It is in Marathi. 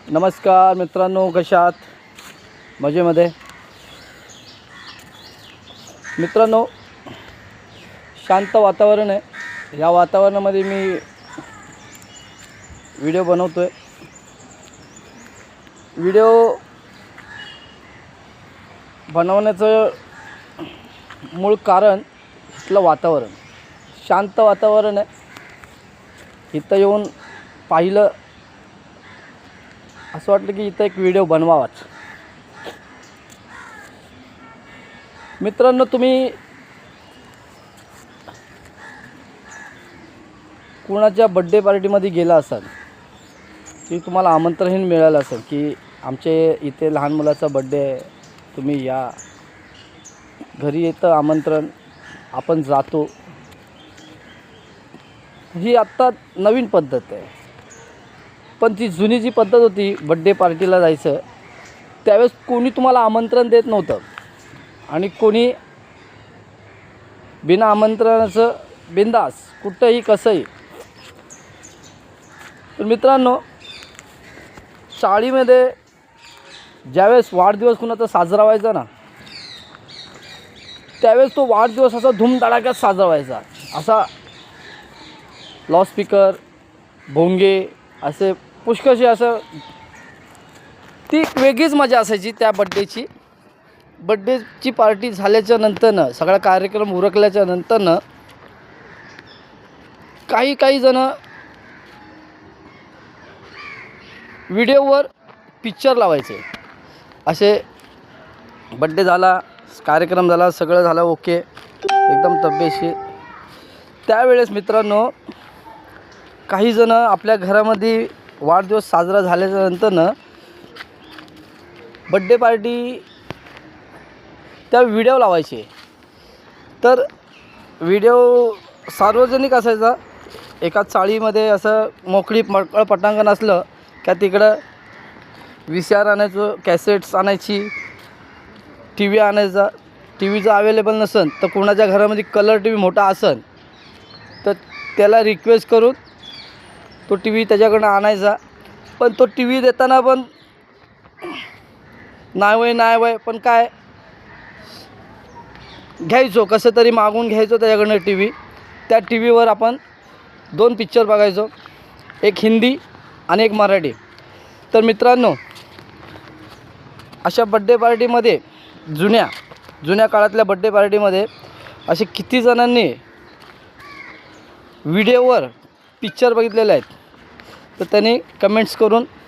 नमस्कार मित्रांनो, कशा आहात? मजेमध्ये मित्रांनो, शांत वातावरण आहे. या वातावरणामध्ये मी व्हिडिओ बनवतो आहे. व्हिडिओ बनवण्याचं मूळ कारण इथलं वातावरण, शांत वातावरण आहे. इथं येऊन पाहिलं असं वाटलं की इथं एक व्हिडिओ बनवावाच. मित्रांनो, तुम्ही कुणाच्या बड्डे पार्टीमध्ये गेला असाल की तुम्हाला आमंत्रण मिळालं असेल की आमचे इथे लहान मुलाचा बड्डे आहे, तुम्ही या. घरी येतं आमंत्रण, आपण जातो. ही आत्ता नवीन पद्धत आहे. पण ती जुनी जी पद्धत होती बड्डे पार्टीला जायचं, त्यावेळेस कोणी तुम्हाला आमंत्रण देत नव्हतं आणि कोणी बिना आमंत्रणाचं बिंदास कुठंही कसंही. तर मित्रांनो, शाळेमध्ये ज्यावेळेस वाढदिवस कुणाचा साजरा व्हायचा ना, त्यावेळेस तो वाढदिवस असा धूमधडाक्यात साजरा व्हायचा. असा लाऊडस्पीकर, भोंगे असे पुष्कळसे, असं ती वेगळीच मजा असायची त्या बड्डेची पार्टी झाल्याच्या नंतरनं, सगळा कार्यक्रम उरकल्याच्या नंतरनं काही जण व्हिडिओवर पिक्चर लावायचे. असे बड्डे झाला, कार्यक्रम झाला, सगळं झालं ओके, एकदम तब्येतशीर. त्यावेळेस मित्रांनो, काही जण आपल्या घरामध्ये वाढदिवस साजरा झाल्याच्या नंतरनं बड्डे पार्टी त्या व्हिडिओ लावायचे. तर व्हिडिओ सार्वजनिक असायचा. एका चाळीमध्ये असं मोकळी पटांगण असलं का तिकडं VCR आणायचं, कॅसेट्स आणायची, टी व्ही आणायचा. टी व्ही जर अवेलेबल नसेल तर कोणाच्या घरामध्ये कलर टी व्ही मोठा असेल तर त्याला रिक्वेस्ट करून तो टी व्ही त्याच्याकडनं आणायचा. पण तो टी व्ही देताना पण नाही वय पण काय घ्यायचो, कसं तरी मागून घ्यायचो त्याच्याकडनं टी व्ही. त्या टी व्हीवर आपण 2 पिक्चर बघायचो, एक हिंदी आणि एक मराठी. तर मित्रांनो, अशा बड्डे पार्टीमध्ये, जुन्या काळातल्या बड्डे पार्टीमध्ये असे किती जणांनी व्हिडिओवर पिक्चर बघितलेले आहेत, तर त्यांनी कमेंट्स करून